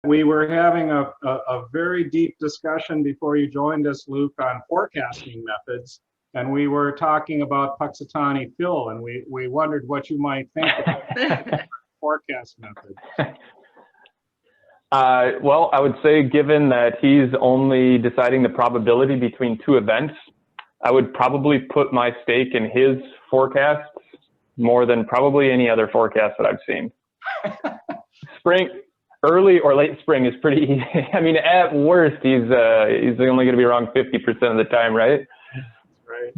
We were having a very deep discussion before you joined us, Luke, on forecasting methods. And we were talking about Puxatawny Phil, and we wondered what you might think of the forecast method. Well, I would say, given that he's only deciding the probability between two events, I would probably put my stake in his forecasts more than probably any other forecast that I've seen. Spring, early or late spring is pretty easy. I mean, at worst, he's only going to be wrong 50% of the time, right? Right.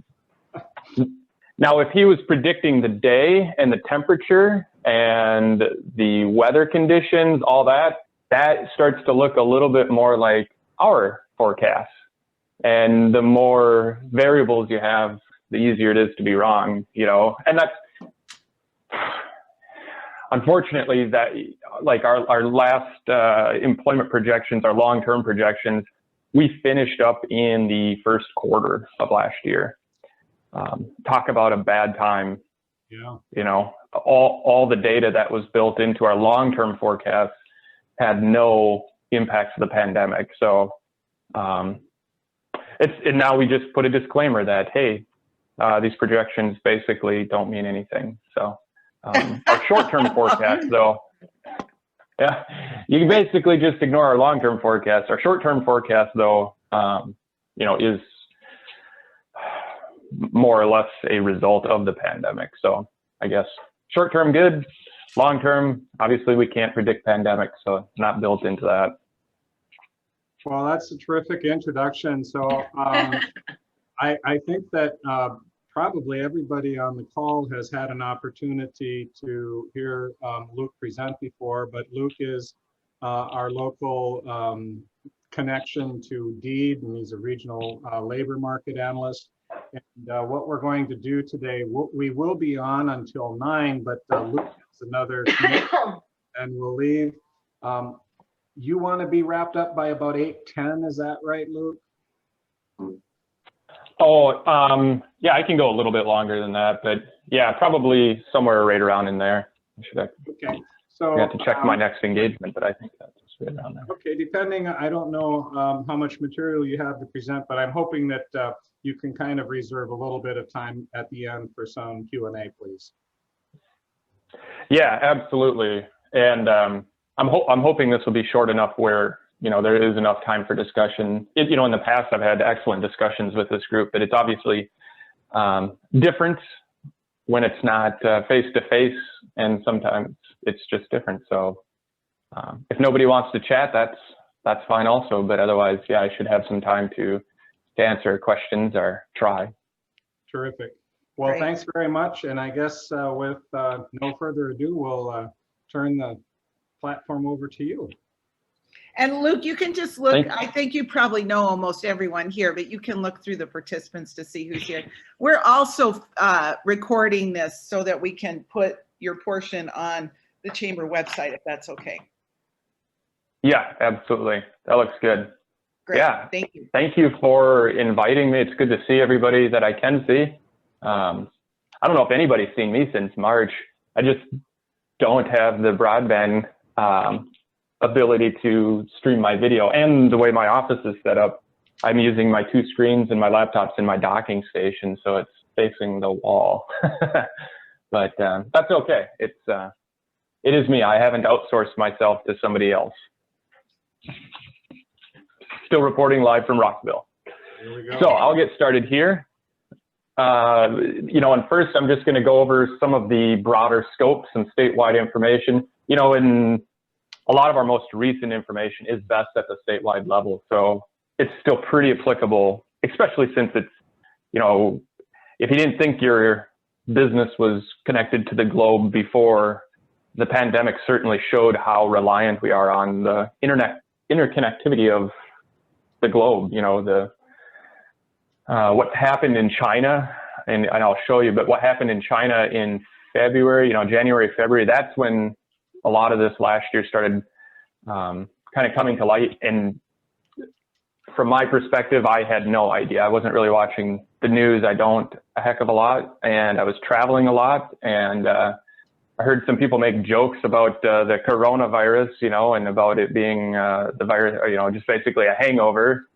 Now, if he was predicting the day and the temperature and the weather conditions, all that starts to look a little bit more like our forecast. And the more variables you have, the easier it is to be wrong, you know. And that's, unfortunately, that, like our last employment projections, our long-term projections, we finished up in the first quarter of last year. Talk about a bad time. Yeah. You know, all the data that was built into our long-term forecasts had no impact to the pandemic. So and now we just put a disclaimer that, hey, these projections basically don't mean anything. So our short-term forecast, though, yeah, you can basically just ignore our long-term forecast. Our short-term forecast, though, you know, is more or less a result of the pandemic. So I guess short-term good, long-term, obviously we can't predict pandemic, so not built into that. Well, that's a terrific introduction. So I think that probably everybody on the call has had an opportunity to hear Luke present before, but Luke is our local connection to DEED, and he's a regional labor market analyst. And what we're going to do today, we will be on until 9, but Luke has another commitment and we'll leave. You want to be wrapped up by about 8:10, is that right, Luke? Oh, yeah, I can go a little bit longer than that, but yeah, probably somewhere right around in there. Okay, so I have to check my next engagement, but I think that's right around there. Okay, depending, I don't know how much material you have to present, but I'm hoping that you can kind of reserve a little bit of time at the end for some Q&A, please. Yeah, absolutely. And I'm hoping this will be short enough where, you know, there is enough time for discussion. You know, in the past, I've had excellent discussions with this group, but it's obviously different when it's not face-to-face, and sometimes it's just different. So if nobody wants to chat, that's fine also. But otherwise, yeah, I should have some time to answer questions or try. Terrific. Well, Great. Thanks very much. And I guess with no further ado, we'll turn the platform over to you. And Luke, you can just look, I think you probably know almost everyone here, but you can look through the participants to see who's here. We're also recording this so that we can put your portion on the chamber website, if that's okay. Yeah, absolutely. That looks good. Great. Yeah. Thank you. Thank you for inviting me. It's good to see everybody that I can see. I don't know if anybody's seen me since March. I just don't have the broadband ability to stream my video, and the way my office is set up, I'm using my 2 screens and my laptop's in my docking station, so it's facing the wall. But that's okay. It is me. I haven't outsourced myself to somebody else. Still reporting live from Rockville. Here we go. So I'll get started here. You know, and first I'm just going to go over some of the broader scopes and statewide information. You know, and a lot of our most recent information is best at the statewide level. So it's still pretty applicable, especially since it's, you know, if you didn't think your business was connected to the globe before, the pandemic certainly showed how reliant we are on the interconnectivity of the globe. You know, what happened in China, and I'll show you, but what happened in China in February, you know, January, February, that's when a lot of this last year started kind of coming to light. And from my perspective, I had no idea. I wasn't really watching the news. I don't a heck of a lot, and I was traveling a lot. And I heard some people make jokes about the coronavirus, you know, and about it being the virus, you know, just basically a hangover.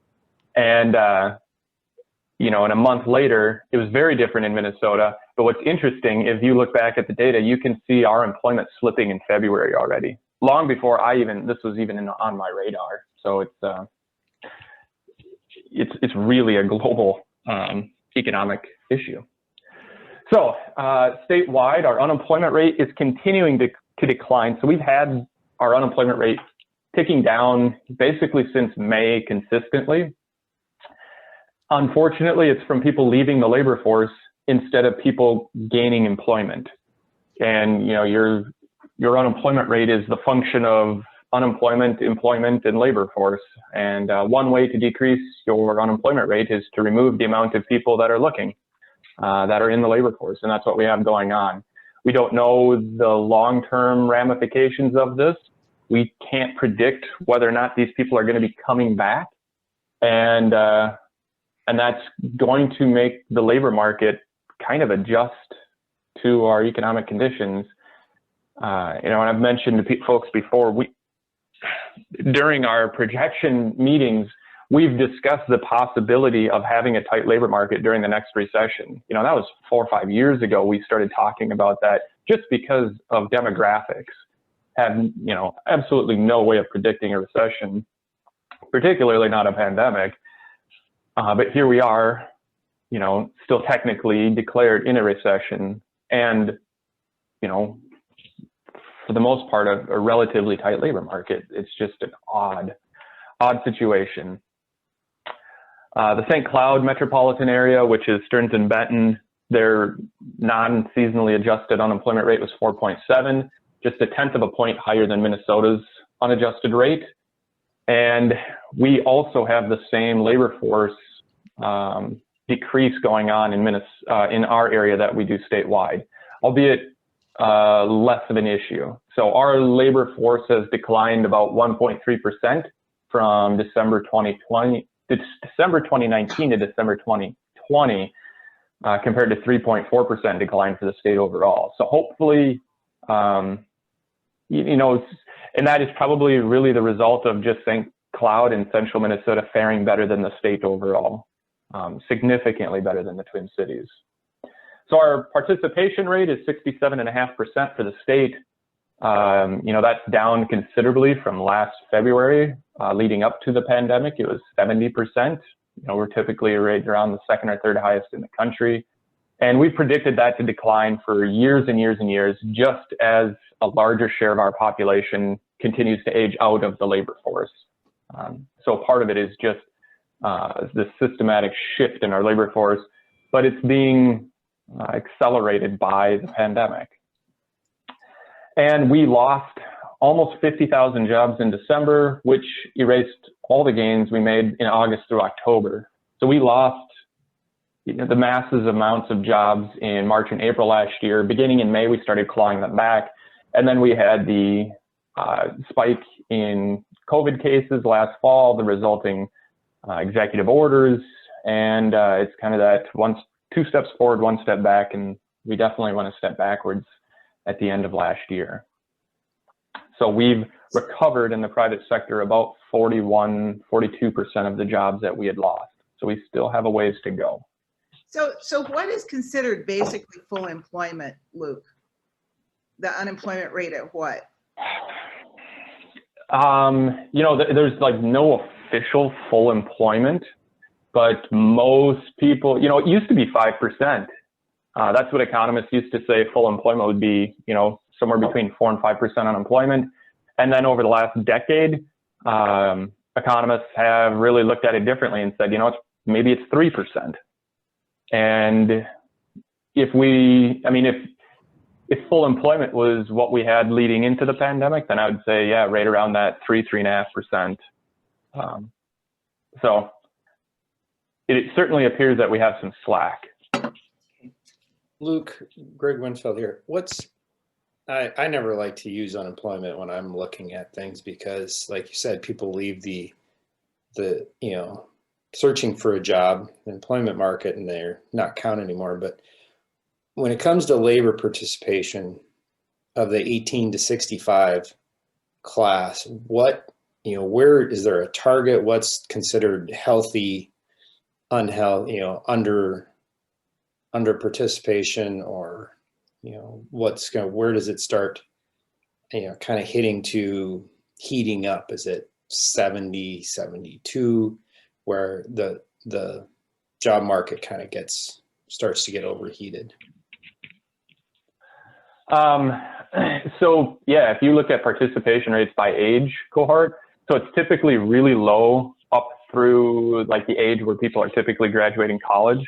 And, you know, and a month later, it was very different in Minnesota. But what's interesting, if you look back at the data, you can see our employment slipping in February already, long before this was even on my radar. So it's really a global economic issue. So statewide, our unemployment rate is continuing to decline. So we've had our unemployment rate ticking down basically since May consistently. Unfortunately, it's from people leaving the labor force instead of people gaining employment. And you know, your unemployment rate is the function of unemployment, employment, and labor force. And one way to decrease your unemployment rate is to remove the amount of people that are looking, that are in the labor force. And that's what we have going on. We don't know the long-term ramifications of this. We can't predict whether or not these people are going to be coming back. And that's going to make the labor market kind of adjust to our economic conditions. You know, and I've mentioned to folks before, during our projection meetings, we've discussed the possibility of having a tight labor market during the next recession. You know, that was 4 or 5 years ago we started talking about that, just because of demographics. Had, you know, absolutely no way of predicting a recession, particularly not a pandemic. But here we are, you know, still technically declared in a recession, and, you know, for the most part, a relatively tight labor market. It's just an odd situation. The St. Cloud metropolitan area, which is Stearns and Benton, their non-seasonally adjusted unemployment rate was 4.7, just 1/10 of a point higher than Minnesota's unadjusted rate. And we also have the same labor force decrease going on in our area that we do statewide, albeit less of an issue. So our labor force has declined about 1.3% from December 2019 to December 2020, compared to 3.4% decline for the state overall. So hopefully, you know, and that is probably really the result of just St. Cloud and central Minnesota faring better than the state overall, significantly better than the Twin Cities. So our participation rate is 67.5% for the state. You know, that's down considerably from last February, leading up to the pandemic. It was 70%. You know, we're typically right around the second or third highest in the country. And we predicted that to decline for years and years and years, just as a larger share of our population continues to age out of the labor force. So part of it is just this systematic shift in our labor force, but it's being accelerated by the pandemic. And we lost almost 50,000 jobs in December, which erased all the gains we made in August through October. So we lost, you know, the massive amounts of jobs in March and April last year. Beginning in May, we started clawing them back. And then we had the spike in COVID cases last fall, the resulting executive orders. And it's kind of that 2 steps forward, 1 step back. And we definitely went a step backwards at the end of last year. So we've recovered in the private sector about 41, 42% of the jobs that we had lost. So we still have a ways to go. So what is considered basically full employment, Luke? The unemployment rate at what? You know, there's like no official full employment, but most people, you know, it used to be 5%. That's what economists used to say full employment would be, you know, somewhere between 4 and 5% unemployment. And then over the last decade, economists have really looked at it differently and said, you know, maybe it's 3%. And if full employment was what we had leading into the pandemic, then I would say, yeah, right around that 3.5%. So it certainly appears that we have some slack. Luke, Greg Winsfeld here. I never like to use unemployment when I'm looking at things because, like you said, people leave the you know, searching for a job, the employment market, and they're not count anymore. But when it comes to labor participation, of the 18 to 65 class, what, where is there a target? What's considered healthy, unhealthy, under participation, or, where does it start, kind of heating up? Is it 70, 72, where the job market kind of starts to get overheated? So yeah, if you look at participation rates by age cohort, so it's typically really low up through like the age where people are typically graduating college.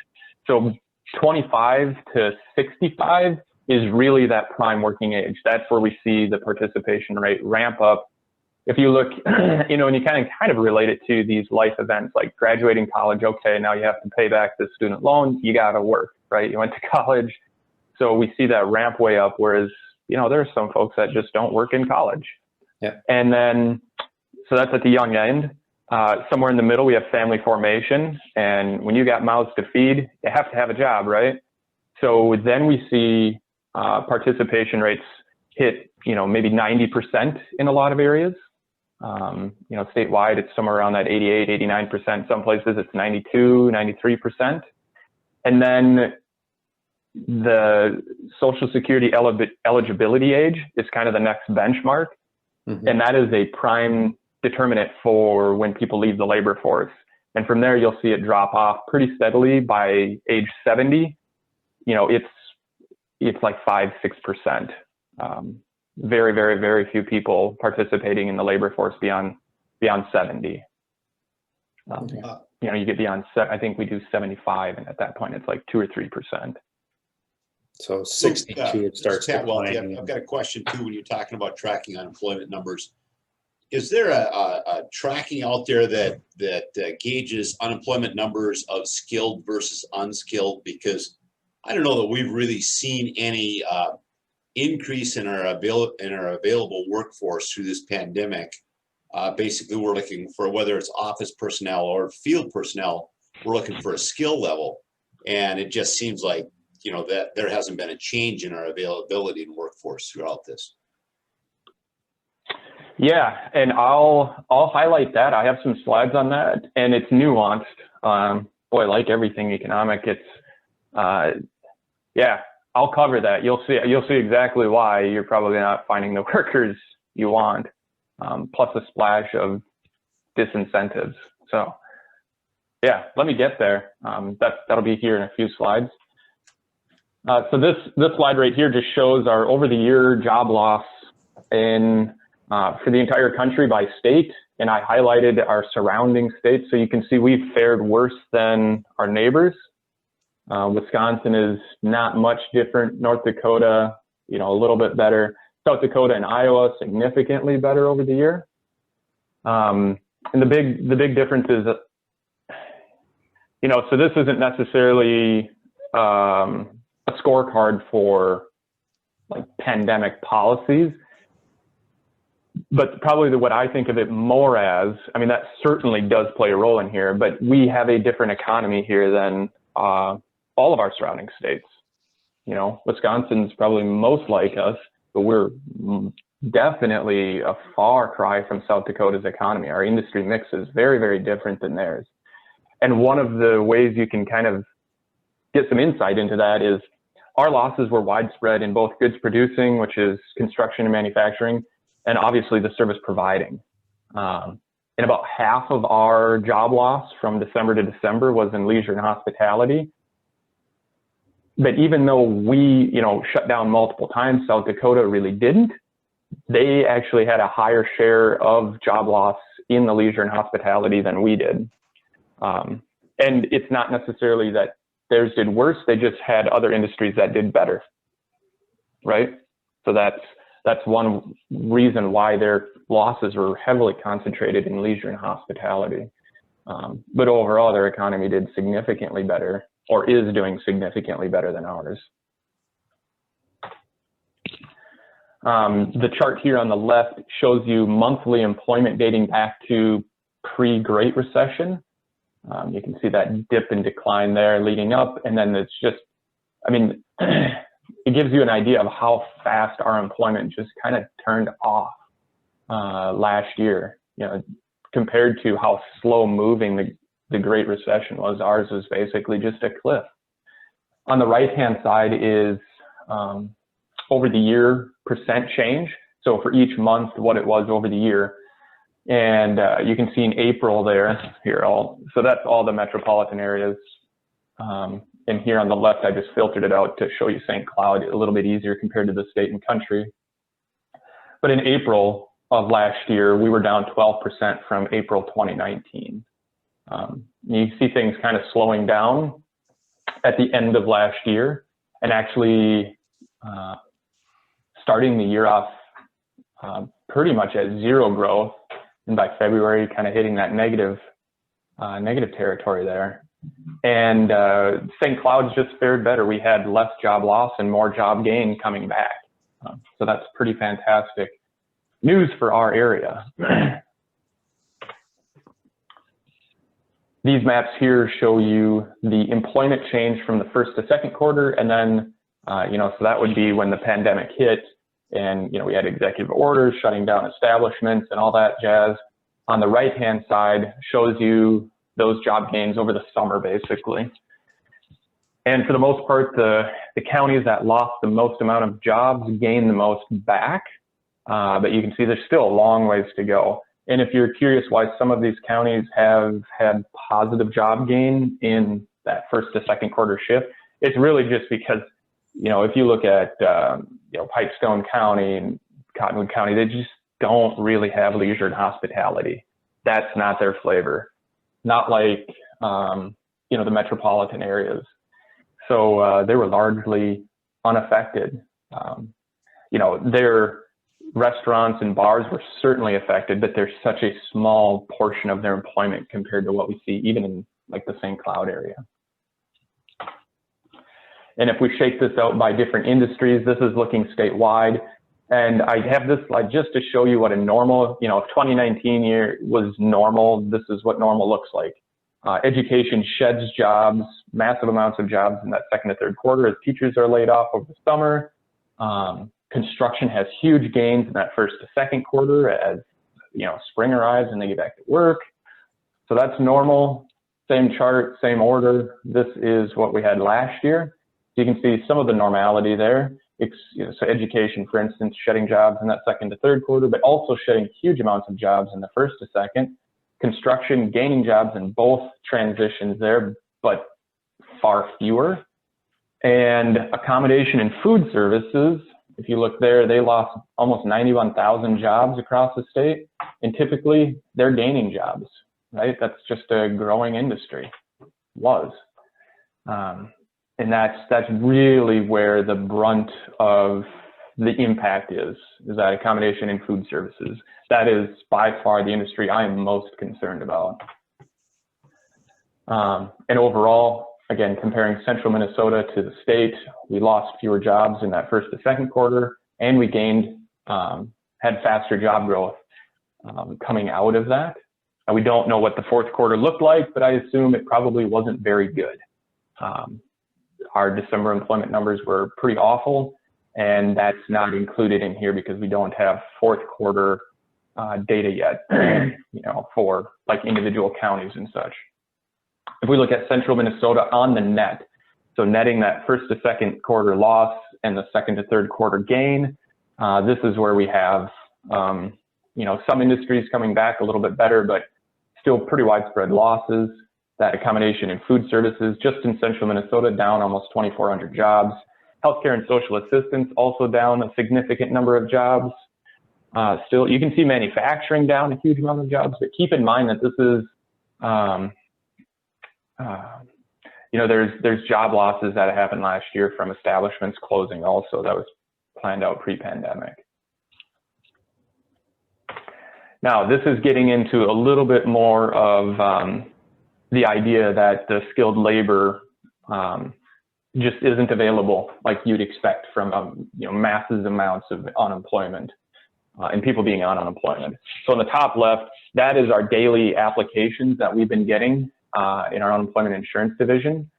So 25 to 65 is really that prime working age. That's where we see the participation rate ramp up. If you look, and you kind of relate it to these life events like graduating college. Okay, now you have to pay back the student loan. You got to work, right? You went to college. So we see that ramp way up, whereas, there are some folks that just don't work in college. Yeah. And then, so that's at the young end. Somewhere in the middle, we have family formation. And when you got mouths to feed, you have to have a job, right? So then we see participation rates hit, maybe 90% in a lot of areas. Statewide, it's somewhere around that 88, 89%. Some places it's 92, 93%. And then the Social Security eligibility age is kind of the next benchmark. Mm-hmm. And that is a prime determinant for when people leave the labor force. And from there, you'll see it drop off pretty steadily. By age 70, it's like 5-6%. Very, very, very few people participating in the labor force beyond 70. You get beyond, I think we do 75, and at that point it's like 2 or 3%. So 62, it starts declining. I've got a question too. When you're talking about tracking unemployment numbers, is there a tracking out there that gauges unemployment numbers of skilled versus unskilled? Because I don't know that we've really seen any increase in our available workforce through this pandemic. Basically, we're looking for, whether it's office personnel or field personnel, we're looking for a skill level, and it just seems like that there hasn't been a change in our availability in workforce throughout this. Yeah, and I'll highlight that. I have some slides on that, and it's nuanced. Boy, like everything economic, it's yeah. I'll cover that. You'll see exactly why you're probably not finding the workers you want, plus a splash of disincentives. So yeah, let me get there. That'll be here in a few slides. So this slide right here just shows our over the year job loss for the entire country by state, and I highlighted our surrounding states. So you can see we've fared worse than our neighbors. Wisconsin is not much different. North Dakota, a little bit better. South Dakota and Iowa, significantly better over the year. And the big difference is, so this isn't necessarily a scorecard for like pandemic policies, but probably what I think of it more as, that certainly does play a role in here, but we have a different economy here than all of our surrounding states. Wisconsin's probably most like us, but we're definitely a far cry from South Dakota's economy. Our industry mix is very, very different than theirs. And one of the ways you can kind of get some insight into that is our losses were widespread in both goods producing, which is construction and manufacturing, and obviously the service providing. And about half of our job loss from December to December was in leisure and hospitality. But even though we, shut down multiple times, South Dakota really didn't. They actually had a higher share of job loss in the leisure and hospitality than we did. And it's not necessarily that theirs did worse. They just had other industries that did better, right? So that's one reason why their losses were heavily concentrated in leisure and hospitality. But overall, their economy did significantly better, or is doing significantly better than ours. The chart here on the left shows you monthly employment dating back to pre-Great Recession. You can see that dip and decline there leading up, and then it's just, it gives you an idea of how fast our employment just kind of turned off last year. You know, compared to how slow moving the Great Recession was, ours was basically just a cliff. On the right-hand side is over the year percent change. So for each month, what it was over the year. And you can see in April there, so that's all the metropolitan areas. And here on the left, I just filtered it out to show you St. Cloud a little bit easier compared to the state and country. But in April of last year, we were down 12% from April 2019. You see things kind of slowing down at the end of last year, and actually starting the year off pretty much at zero growth, and by February kind of hitting that negative territory there. And St. Cloud's just fared better. We had less job loss and more job gain coming back. So that's pretty fantastic news for our area. These maps here show you the employment change from the first to second quarter, and then, so that would be when the pandemic hit, and, we had executive orders shutting down establishments and all that jazz. On the right-hand side shows you those job gains over the summer, basically. And for the most part, the counties that lost the most amount of jobs gained the most back, but you can see there's still a long ways to go. And if you're curious why some of these counties have had positive job gain in that first to second quarter shift, it's really just because, if you look at, Pipestone County and Cottonwood County, they just don't really have leisure and hospitality. That's not their flavor. Not like, the metropolitan areas. So they were largely unaffected. Their restaurants and bars were certainly affected, but they're such a small portion of their employment compared to what we see even in like the St. Cloud area. And if we shake this out by different industries, this is looking statewide. And I have this slide just to show you what a normal, if 2019 year was normal, this is what normal looks like. Education sheds jobs, massive amounts of jobs in that second to third quarter as teachers are laid off over the summer. Construction has huge gains in that first to second quarter as, spring arrives and they get back to work. So that's normal, same chart, same order. This is what we had last year. So you can see some of the normality there. So education, for instance, shedding jobs in that second to third quarter, but also shedding huge amounts of jobs in the first to second. Construction gaining jobs in both transitions there, but far fewer. And accommodation and food services, if you look there, they lost almost 91,000 jobs across the state, and typically they're gaining jobs, right? That's just a growing industry, was. And that's really where the brunt of the impact is that accommodation and food services. That is by far the industry I am most concerned about. And overall, again, comparing central Minnesota to the state, we lost fewer jobs in that first to second quarter, and we gained, had faster job growth coming out of that. And we don't know what the fourth quarter looked like, but I assume it probably wasn't very good. Our December employment numbers were pretty awful, and that's not included in here because we don't have fourth quarter data yet, for like individual counties and such. If we look at central Minnesota on the net, so netting that first to second quarter loss and the second to third quarter gain, this is where we have, some industries coming back a little bit better, but still pretty widespread losses. That accommodation and food services just in central Minnesota down almost 2,400 jobs. Healthcare and social assistance also down a significant number of jobs. Still, you can see manufacturing down a huge amount of jobs, but keep in mind that this is, there's job losses that happened last year from establishments closing also. That was planned out pre-pandemic. Now, this is getting into a little bit more of the idea that the skilled labor just isn't available like you'd expect from massive amounts of unemployment and people being on unemployment. So on the top left, that is our daily applications that we've been getting in our unemployment insurance division.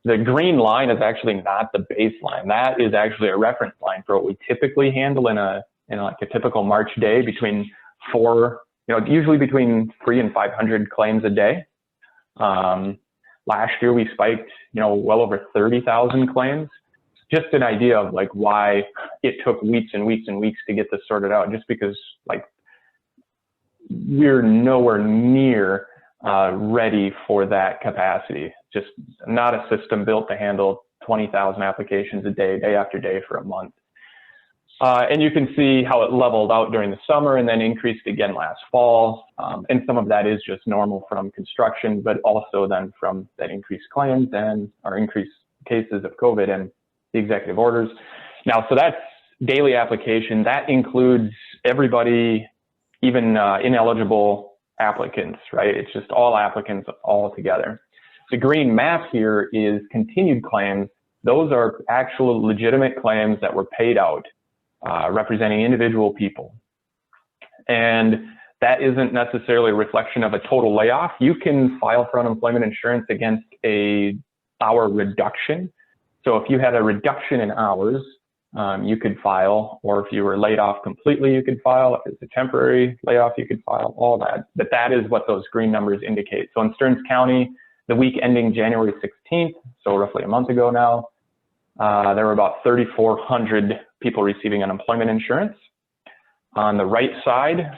the green line is actually not the baseline. That is actually a reference line for what we typically handle in like a typical March day, between usually between 300 and 500 claims a day. Last year we spiked, well over 30,000 claims. Just an idea of like why it took weeks and weeks and weeks to get this sorted out, just because like we're nowhere near ready for that capacity. Just not a system built to handle 20,000 applications a day, day after day for a month. And you can see how it leveled out during the summer and then increased again last fall. And some of that is just normal from construction, but also then from that increased claims and our increased cases of COVID and the executive orders. Now, so that's daily application. That includes everybody, even ineligible applicants, right? It's just all applicants all together. The green map here is continued claims. Those are actual legitimate claims that were paid out, representing individual people. And that isn't necessarily a reflection of a total layoff. You can file for unemployment insurance against a hour reduction. So if you had a reduction in hours, you could file, or if you were laid off completely, you could file. If it's a temporary layoff, you could file, all that. But that is what those green numbers indicate. So in Stearns County, the week ending January 16th, so roughly a month ago now, there were about 3,400 people receiving unemployment insurance. On the right side,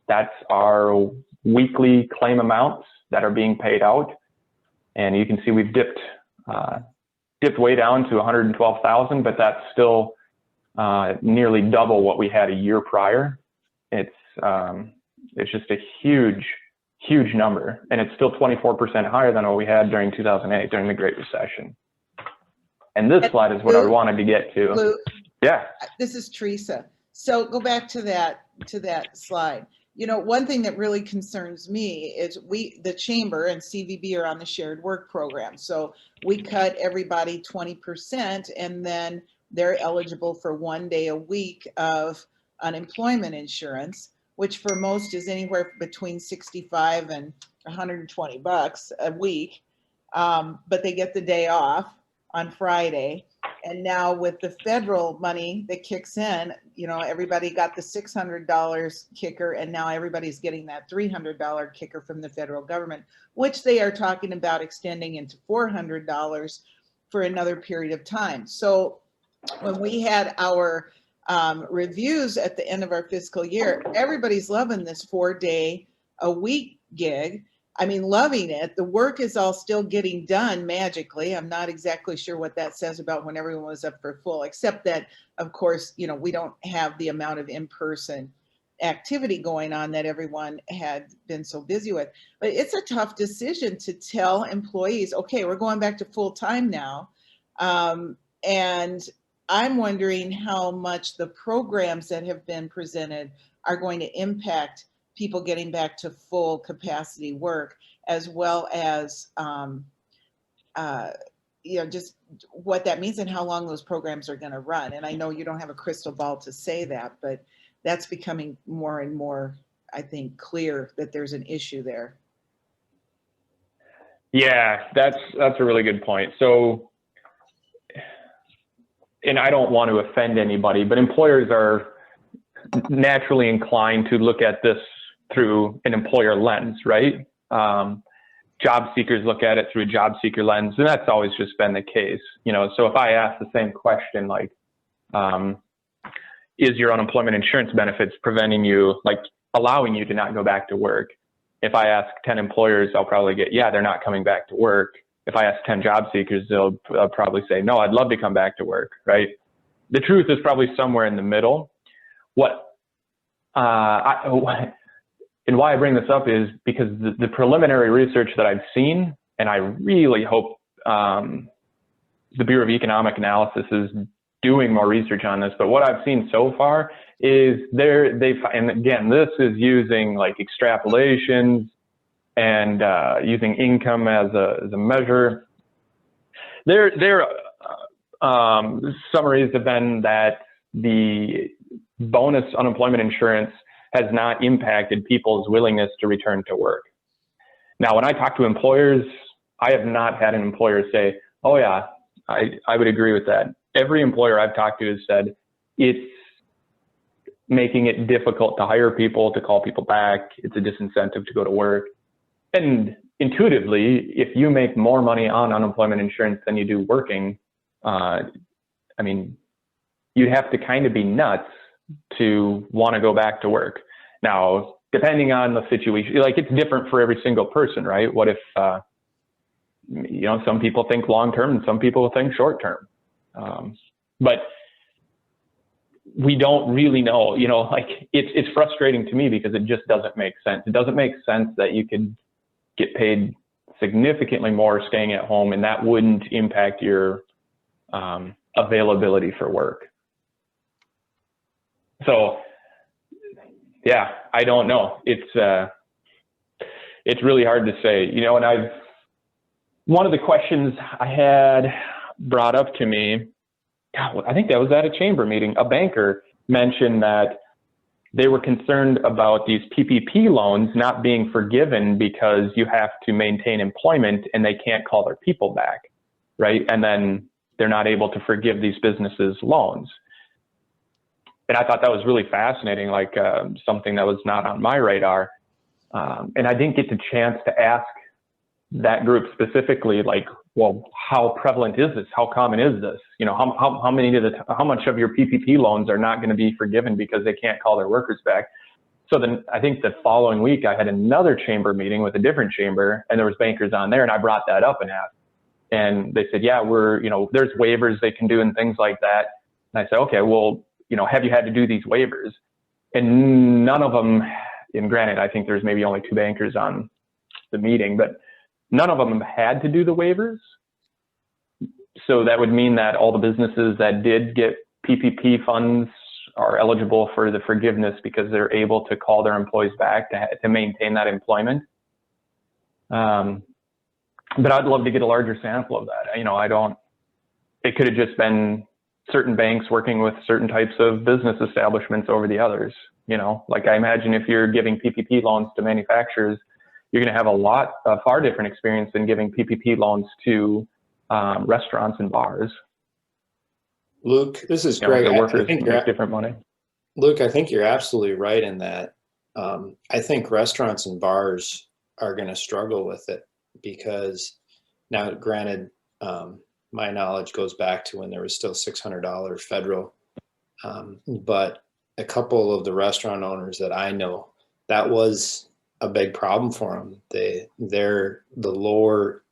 that's our weekly claim amounts that are being paid out. And you can see we've dipped way down to 112,000, but that's still nearly double what we had a year prior. It's just a huge number, and it's still 24% higher than what we had during 2008, during the Great Recession. And this slide is what I wanted to get to. Luke, yeah. This is Teresa. So go back to that slide. One thing that really concerns me is the chamber and CVB are on the shared work program. So we cut everybody 20%, and then they're eligible for 1 day a week of unemployment insurance, which for most is anywhere between 65 and 120 bucks a week. But they get the day off on Friday. And now with the federal money that kicks in, everybody got the $600 kicker, and now everybody's getting that $300 kicker from the federal government, which they are talking about extending into $400 for another period of time. So when we had our reviews at the end of our fiscal year, everybody's loving this 4 day a week gig. I mean, loving it. The work is all still getting done magically. I'm not exactly sure what that says about when everyone was up for full, except that, of course, we don't have the amount of in-person activity going on that everyone had been so busy with. But it's a tough decision to tell employees, okay, we're going back to full time now. And I'm wondering how much the programs that have been presented are going to impact people getting back to full capacity work, as well as, just what that means and how long those programs are going to run. And I know you don't have a crystal ball to say that, but that's becoming more and more, I think, clear that there's an issue there. Yeah, that's a really good point. So, and I don't want to offend anybody, but employers are naturally inclined to look at this through an employer lens, right? Job seekers look at it through a job seeker lens, and that's always just been the case. So if I ask the same question, like, is your unemployment insurance benefits preventing you, like allowing you to not go back to work? If I ask 10 employers, I'll probably get, yeah, they're not coming back to work. If I ask 10 job seekers, they'll probably say, no, I'd love to come back to work, right? The truth is probably somewhere in the middle. And why I bring this up is because the preliminary research that I've seen, and I really hope the Bureau of Economic Analysis is doing more research on this, but what I've seen so far is and again, this is using like extrapolations and using income as a measure. Their summaries have been that the bonus unemployment insurance has not impacted people's willingness to return to work. Now, when I talk to employers, I have not had an employer say, Oh yeah, I would agree with that. Every employer I've talked to has said it's making it difficult to hire people, to call people back. It's a disincentive to go to work. And intuitively, if you make more money on unemployment insurance than you do working, I mean, you'd have to kind of be nuts to want to go back to work. Now, depending on the situation, like it's different for every single person, right? What if, you know, some people think long-term and some people think short-term. But we don't really know, you know, like it's frustrating to me because it just doesn't make sense. It doesn't make sense that you could get paid significantly more staying at home and that wouldn't impact your availability for work. So yeah, I don't know. It's really hard to say, you know, and one of the questions I had brought up to me, God, I think that was at a chamber meeting, a banker mentioned that they were concerned about these PPP loans not being forgiven because you have to maintain employment and they can't call their people back, right? And then they're not able to forgive these businesses loans. And I thought that was really fascinating, like something that was not on my radar. And I didn't get the chance to ask that group specifically, like, well, how prevalent is this? How common is this? You know, how much of your PPP loans are not going to be forgiven because they can't call their workers back? So then I think the following week I had another chamber meeting with a different chamber and there was bankers on there and I brought that up and asked. And they said, yeah, you know, there's waivers they can do and things like that. And I said, okay, well, you know, have you had to do these waivers? And none of them, and granted, I think there's maybe only 2 bankers on the meeting, but none of them had to do the waivers. So that would mean that all the businesses that did get PPP funds are eligible for the forgiveness because they're able to call their employees back to maintain that employment. But I'd love to get a larger sample of that. You know, it could have just been certain banks working with certain types of business establishments over the others. You know, like I imagine if you're giving PPP loans to manufacturers, you're going to have a far different experience than giving PPP loans to restaurants and bars. Luke, this is Greg. The workers I think make different money. Luke, I think you're absolutely right in that. I think restaurants and bars are going to struggle with it because now, granted, my knowledge goes back to when there was still $600 federal, but a couple of the restaurant owners that I know, that was a big problem for them. The lower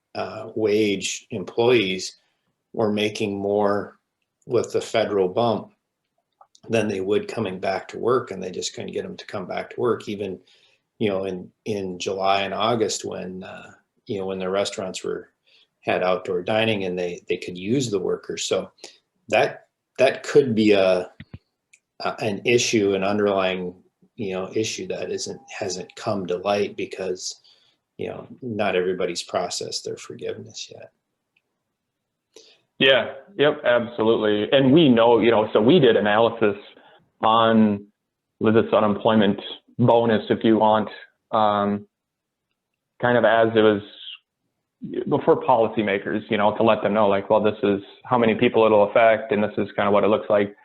wage employees were making more with the federal bump than they would coming back to work, and they just couldn't get them to come back to work. Even, you know, in July and August when you know, when the restaurants had outdoor dining and they could use the workers. So that could be an issue, an underlying, you know, issue that hasn't come to light because, you know, not everybody's processed their forgiveness yet. Yeah, yep, absolutely. And we know, you know, so we did analysis on this unemployment bonus, if you want, kind of as it was before policymakers, you know, to let them know, like, well, this is how many people it'll affect, and this is kind of what it looks like.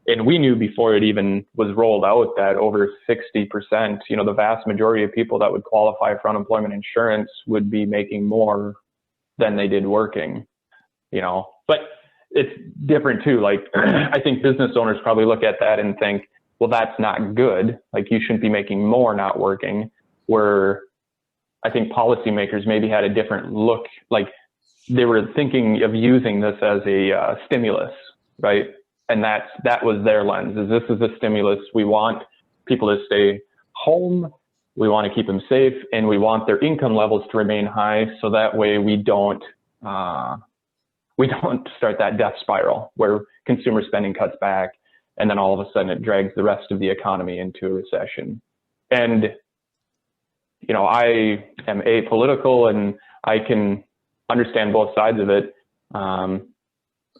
And we knew before it even was rolled out that over 60%, you know, the vast majority of people that would qualify for unemployment insurance would be making more than they did working, you know. But it's different too. Like, I think business owners probably look at that and think, well, that's not good. Like, you shouldn't be making more not working. Where I think policymakers maybe had a different look, like they were thinking of using this as a stimulus, right? And that was their lens, is this is a stimulus. We want people to stay home. We want to keep them safe, and we want their income levels to remain high. So that way we don't start that death spiral where consumer spending cuts back, and then all of a sudden it drags the rest of the economy into a recession. And, you know, I am apolitical and I can understand both sides of it.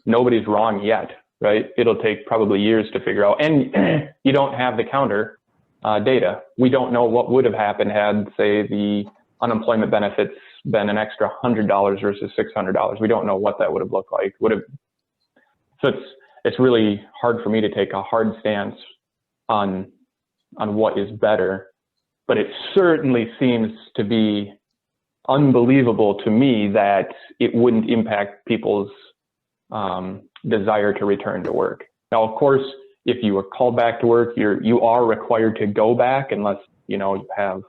Nobody's wrong yet, right? It'll take probably years to figure out. And you don't have the counter data. We don't know what would have happened had, say, the unemployment benefits been an extra $100 versus $600, we don't know what that would have looked like. So it's really hard for me to take a hard stance on what is better, but it certainly seems to be unbelievable to me that it wouldn't impact people's desire to return to work. Now, of course, if you are called back to work, you are required to go back unless you have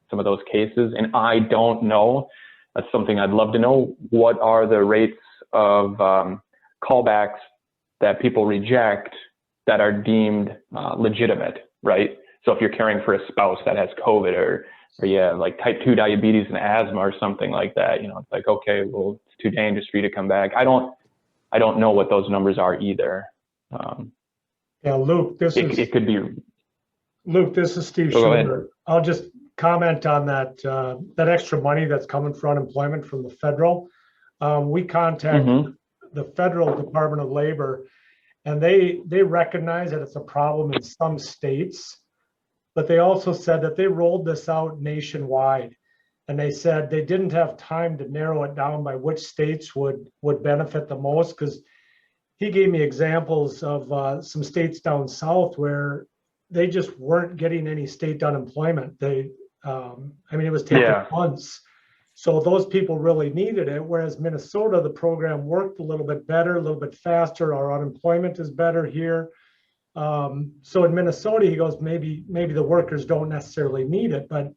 some of those cases. And I don't know. That's something I'd love to know. What are the rates of callbacks that people reject that are deemed legitimate, right? So if you're caring for a spouse that has COVID or like type 2 diabetes and asthma or something like that, it's like, okay, well, it's too dangerous for you to come back. I don't know what those numbers are either. Yeah, Luke, It could be. Luke, this is Steve Schumer. I'll just comment on that that extra money that's coming for unemployment from the federal. We contacted the federal Department of Labor, and they recognize that it's a problem in some states, but they also said that they rolled this out nationwide, and they said they didn't have time to narrow it down by which states would benefit the most, because he gave me examples of some states down south where they just weren't getting any state unemployment. It was taking months. So those people really needed it. Whereas Minnesota, the program worked a little bit better, a little bit faster. Our unemployment is better here. So in Minnesota, he goes, maybe the workers don't necessarily need it, but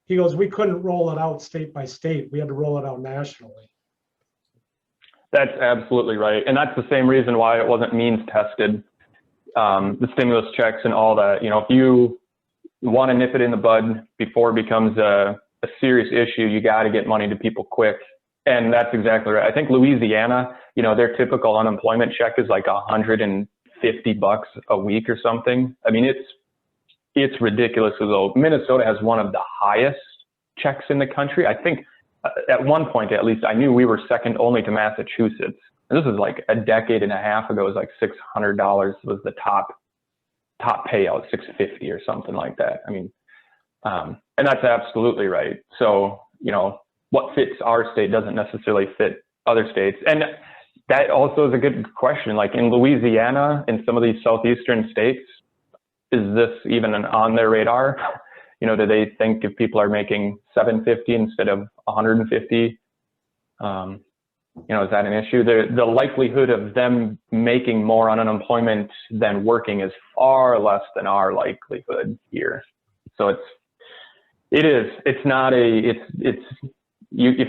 he goes, we couldn't roll it out state by state. We had to roll it out nationally. That's absolutely right. And that's the same reason why it wasn't means tested. The stimulus checks and all that, if you want to nip it in the bud before it becomes a serious issue, you got to get money to people quick. And that's exactly right. I think Louisiana, their typical unemployment check is like $150 a week or something. I mean, it's ridiculously low. Minnesota has one of the highest checks in the country. I think at one point, at least, I knew we were second only to Massachusetts. And this was like a decade and a half ago. It was like $600 was the top payout, $650 or something like that. I mean, and that's absolutely right. So, what fits our state doesn't necessarily fit other states. And that also is a good question. Like in Louisiana, in some of these southeastern states, is this even on their radar? Do they think if people are making $750 instead of $150, is that an issue? The likelihood of them making more on unemployment than working is far less than our likelihood here. So if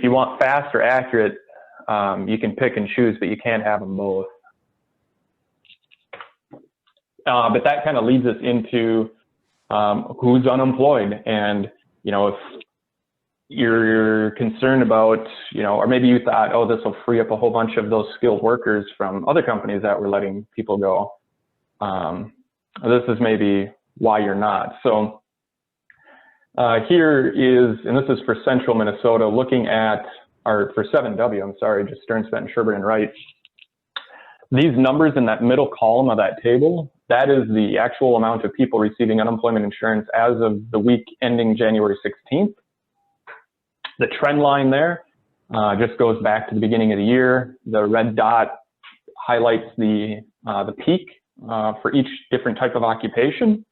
you want fast or accurate, you can pick and choose, but you can't have them both. But that kind of leads us into who's unemployed. And, if you're concerned about, or maybe you thought, oh, this will free up a whole bunch of those skilled workers from other companies that were letting people go. This is maybe why you're not. So here is, and this is for central Minnesota, looking at, or for 7W, I'm sorry, just Stearns, Benton, Sherburne, and Wright. These numbers in that middle column of that table, that is the actual amount of people receiving unemployment insurance as of the week ending January 16th. The trend line there just goes back to the beginning of the year. The red dot highlights the peak for each different type of occupation.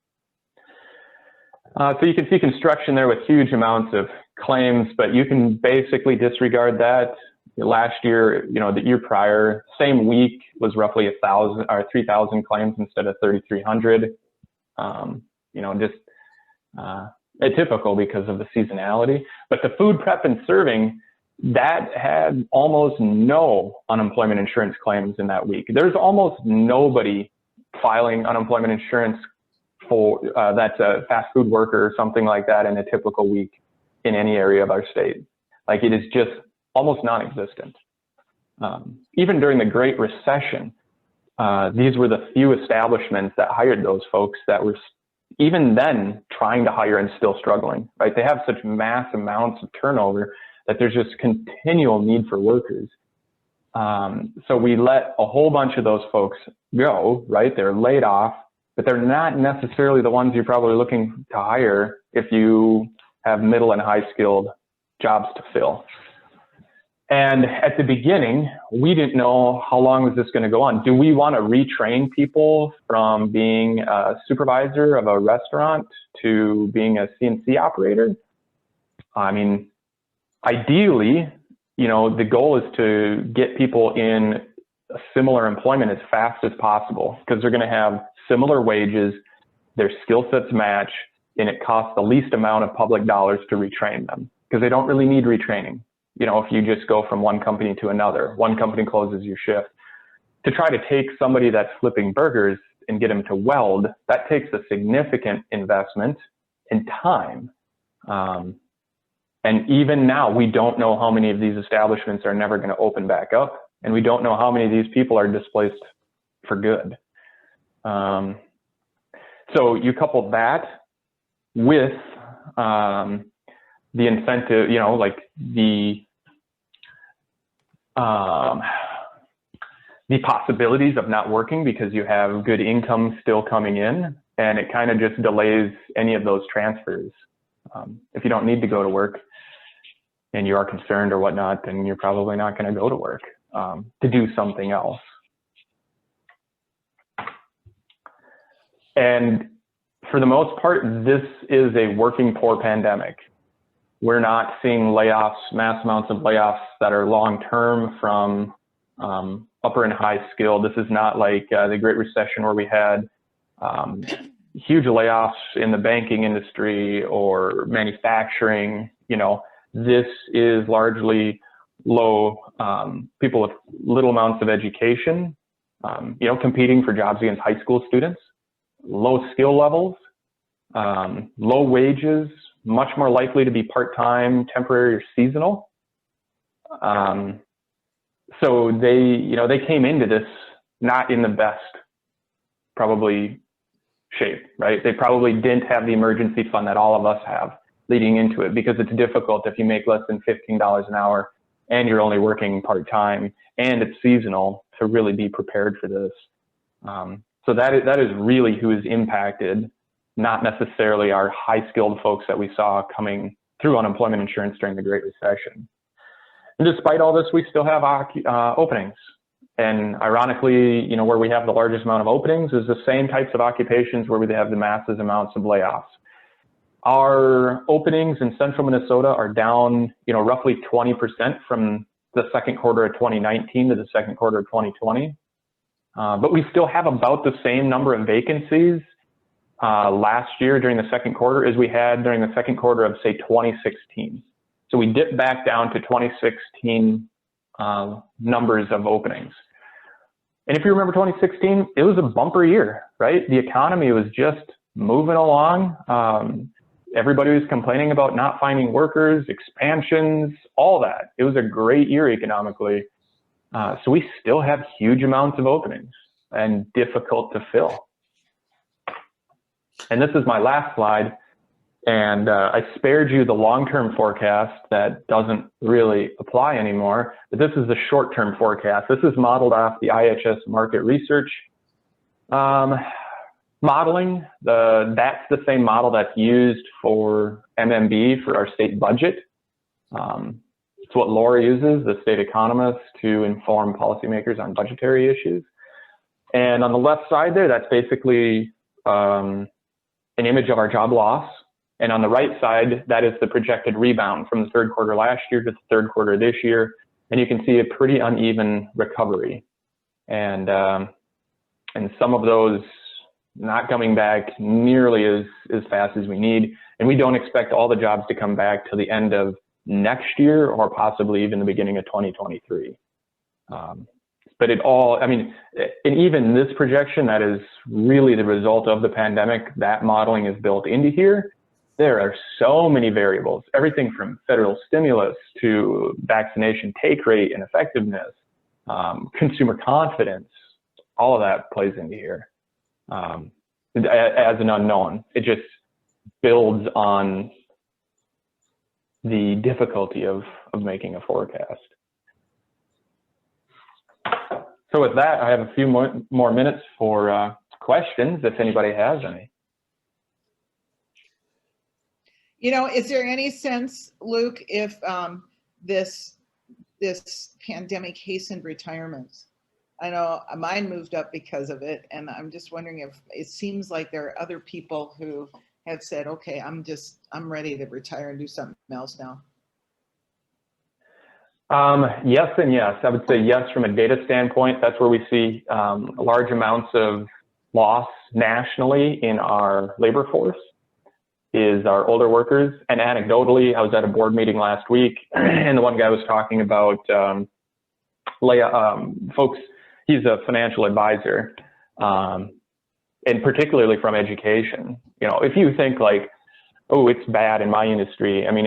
So you can see construction there with huge amounts of claims, but you can basically disregard that. Last year, the year prior, same week was roughly 1,000 or 3,000 claims instead of 3,300. Atypical because of the seasonality. But the food prep and serving, that had almost no unemployment insurance claims in that week. There's almost nobody filing unemployment insurance for that's a fast food worker or something like that in a typical week in any area of our state. Like, it is just almost non-existent. Even during the Great Recession, these were the few establishments that hired those folks that were even then trying to hire and still struggling, right? They have such mass amounts of turnover that there's just continual need for workers. So we let a whole bunch of those folks go, right? They're laid off, but they're not necessarily the ones you're probably looking to hire if you have middle and high skilled jobs to fill. And at the beginning, we didn't know how long was this going to go on. Do we want to retrain people from being a supervisor of a restaurant to being a CNC operator? I mean, ideally, you know, the goal is to get people in a similar employment as fast as possible, because they're going to have similar wages, their skill sets match, and it costs the least amount of public dollars to retrain them, because they don't really need retraining. You know, if you just go from one company to another, one company closes your shift. To try to take somebody that's flipping burgers and get them to weld, that takes a significant investment in time. And even now, we don't know how many of these establishments are never going to open back up. And we don't know how many of these people are displaced for good. So you couple that with the incentive, you know, like the possibilities of not working because you have good income still coming in, and it kind of just delays any of those transfers. If you don't need to go to work and you are concerned or whatnot, then you're probably not going to go to work to do something else. And for the most part, this is a working poor pandemic. We're not seeing layoffs, mass amounts of layoffs that are long-term from upper and high skill. This is not like the Great Recession where we had huge layoffs in the banking industry or manufacturing. You know, this is largely low, people with little amounts of education, you know, competing for jobs against high school students, low skill levels, low wages, much more likely to be part-time, temporary, or seasonal. So they, you know, they came into this not in the best, probably, shape, right? They probably didn't have the emergency fund that all of us have leading into it, because it's difficult if you make less than $15 an hour and you're only working part-time and it's seasonal to really be prepared for this. So that is really who is impacted, not necessarily our high-skilled folks that we saw coming through unemployment insurance during the Great Recession. And despite all this, we still have openings. And ironically, you know, where we have the largest amount of openings is the same types of occupations where we have the massive amounts of layoffs. Our openings in central Minnesota are down, you know, roughly 20% from the second quarter of 2019 to the second quarter of 2020. But we still have about the same number of vacancies last year during the second quarter as we had during the second quarter of, say, 2016. So we dipped back down to 2016 numbers of openings. And if you remember 2016, it was a bumper year, right? The economy was just moving along. Everybody was complaining about not finding workers, expansions, all that. It was a great year economically. So we still have huge amounts of openings and difficult to fill. And this is my last slide. And I spared you the long-term forecast that doesn't really apply anymore, but this is the short-term forecast. This is modeled off the IHS market research modeling. That's the same model that's used for MMB for our state budget. It's what Laura uses, the state economist, to inform policymakers on budgetary issues. And on the left side there, that's basically an image of our job loss. And on the right side, that is the projected rebound from the third quarter last year to the third quarter this year. And you can see a pretty uneven recovery. And some of those not coming back nearly as fast as we need. And we don't expect all the jobs to come back till the end of next year or possibly even the beginning of 2023. But it all, I mean, and even this projection that is really the result of the pandemic, that modeling is built into here. There are so many variables, everything from federal stimulus to vaccination take rate and effectiveness, consumer confidence, all of that plays into here as an unknown. It just builds on the difficulty of making a forecast. So with that, I have a few more minutes for questions if anybody has any. You know, is there any sense, Luke, if this pandemic hastened retirements? I know mine moved up because of it, and I'm just wondering if it seems like there are other people who have said, okay, I'm ready to retire and do something else now. Yes and yes. I would say yes from a data standpoint. That's where we see large amounts of loss nationally in our labor force is our older workers. And anecdotally, I was at a board meeting last week, and the one guy was talking about folks. He's a financial advisor, and particularly from education. You know, if you think like, oh, it's bad in my industry. I mean,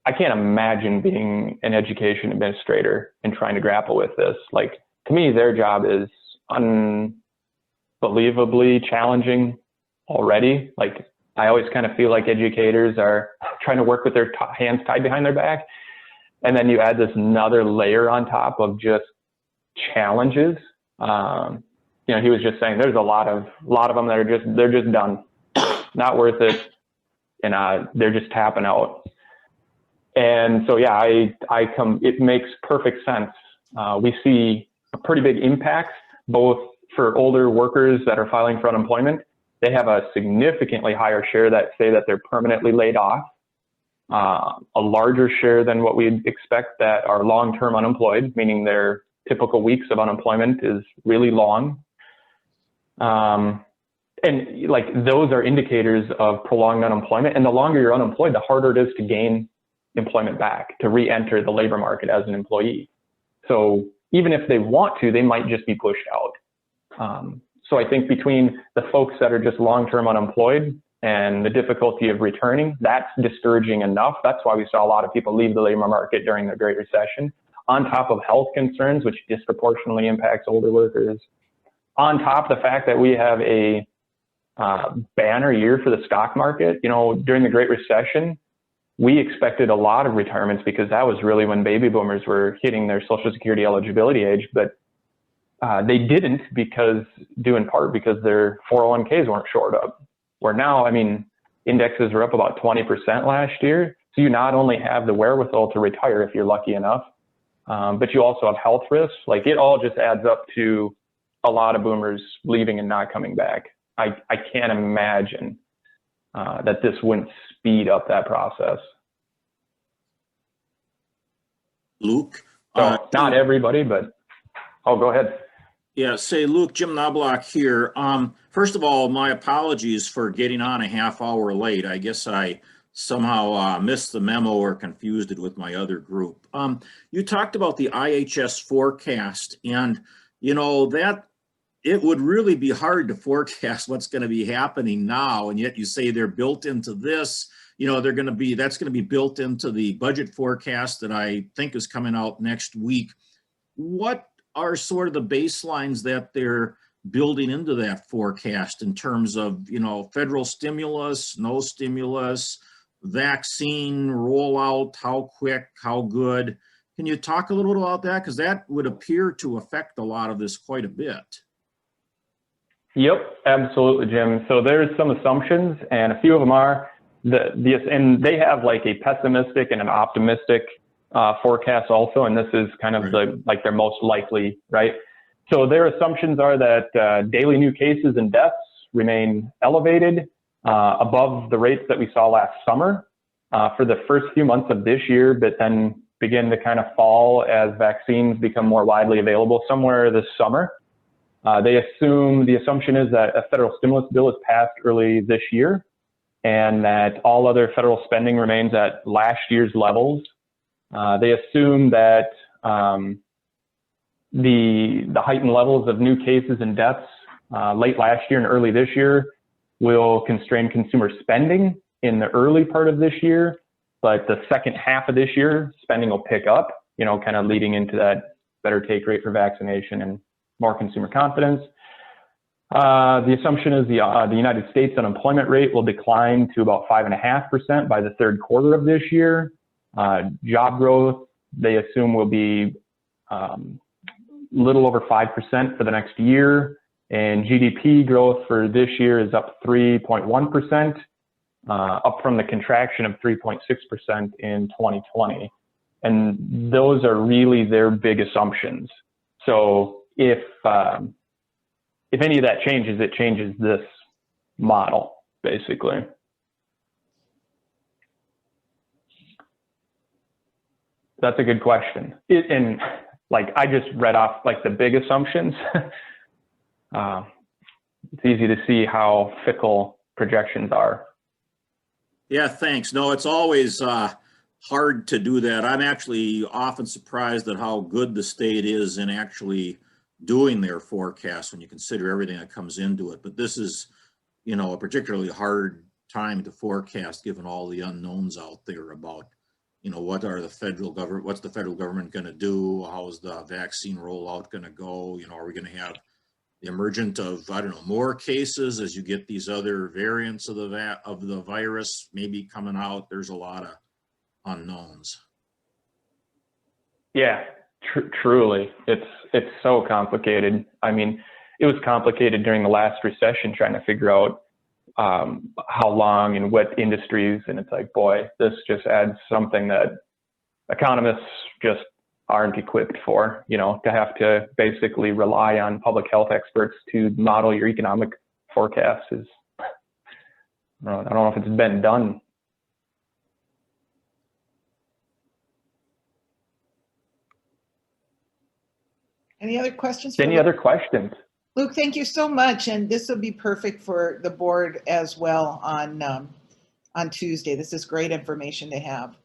I can't imagine being an education administrator and trying to grapple with this. Like, to me, their job is unbelievably challenging already. Like, I always kind of feel like educators are trying to work with their hands tied behind their back. And then you add this another layer on top of just challenges. You know, he was just saying there's a lot of them that are they're just done, not worth it, and they're just tapping out. And so yeah, it makes perfect sense. We see a pretty big impact both for older workers that are filing for unemployment. They have a significantly higher share that say that they're permanently laid off. A larger share than what we'd expect that are long-term unemployed, meaning their typical weeks of unemployment is really long. And like those are indicators of prolonged unemployment. And the longer you're unemployed, the harder it is to gain employment back, to re-enter the labor market as an employee. So even if they want to, they might just be pushed out. So I think between the folks that are just long-term unemployed and the difficulty of returning, that's discouraging enough. That's why we saw a lot of people leave the labor market during the Great Recession, on top of health concerns, which disproportionately impacts older workers, on top of the fact that we have a banner year for the stock market. You know, during the Great Recession, we expected a lot of retirements because that was really when baby boomers were hitting their Social Security eligibility age, but they didn't due in part because their 401ks weren't shored up. Where now, I mean, indexes were up about 20% last year. So you not only have the wherewithal to retire if you're lucky enough, but you also have health risks. Like, it all just adds up to a lot of boomers leaving and not coming back. I can't imagine that this wouldn't speed up that process. Luke? So not everybody, but go ahead. Yeah, say, Luke, Jim Knobloch here. First of all, my apologies for getting on a half hour late. I guess I somehow missed the memo or confused it with my other group. You talked about the IHS forecast, and you know that it would really be hard to forecast what's going to be happening now, and yet you say they're built into this. You know, that's going to be built into the budget forecast that I think is coming out next week. What are sort of the baselines that they're building into that forecast in terms of, you know, federal stimulus, no stimulus, vaccine rollout, how quick, how good? Can you talk a little bit about that? Because that would appear to affect a lot of this quite a bit. Yep, absolutely, Jim. So there's some assumptions, and a few of them are and they have like a pessimistic and an optimistic forecast also, and this is kind of their most likely, right? So their assumptions are that daily new cases and deaths remain elevated above the rates that we saw last summer for the first few months of this year, but then begin to kind of fall as vaccines become more widely available somewhere this summer. The assumption is that a federal stimulus bill is passed early this year, and that all other federal spending remains at last year's levels. They assume that the heightened levels of new cases and deaths late last year and early this year will constrain consumer spending in the early part of this year, but the second half of this year, spending will pick up, you know, kind of leading into that better take rate for vaccination and more consumer confidence. The assumption is the United States unemployment rate will decline to about 5.5% by the third quarter of this year. Job growth, they assume, will be little over 5% for the next year, and GDP growth for this year is up 3.1%. up from the contraction of 3.6% in 2020. And those are really their big assumptions. So if any of that changes, it changes this model, basically. That's a good question. And like, I just read off like the big assumptions. It's easy to see how fickle projections are. Yeah, thanks. No, it's always hard to do that. I'm actually often surprised at how good the state is in actually doing their forecast when you consider everything that comes into it. But this is, you know, a particularly hard time to forecast given all the unknowns out there about, you know, what's the federal government going to do? How is the vaccine rollout going to go? You know, are we going to have the emergence of, I don't know, more cases as you get these other variants of the virus maybe coming out? There's a lot of unknowns. Yeah, truly, it's so complicated. I mean, it was complicated during the last recession trying to figure out how long and what industries, and it's like, boy, this just adds something that economists just aren't equipped for, you know, to have to basically rely on public health experts to model your economic forecasts is, I don't know if it's been done. Any other questions? Any other questions? Luke, thank you so much. And this will be perfect for the board as well on Tuesday. This is great information to have.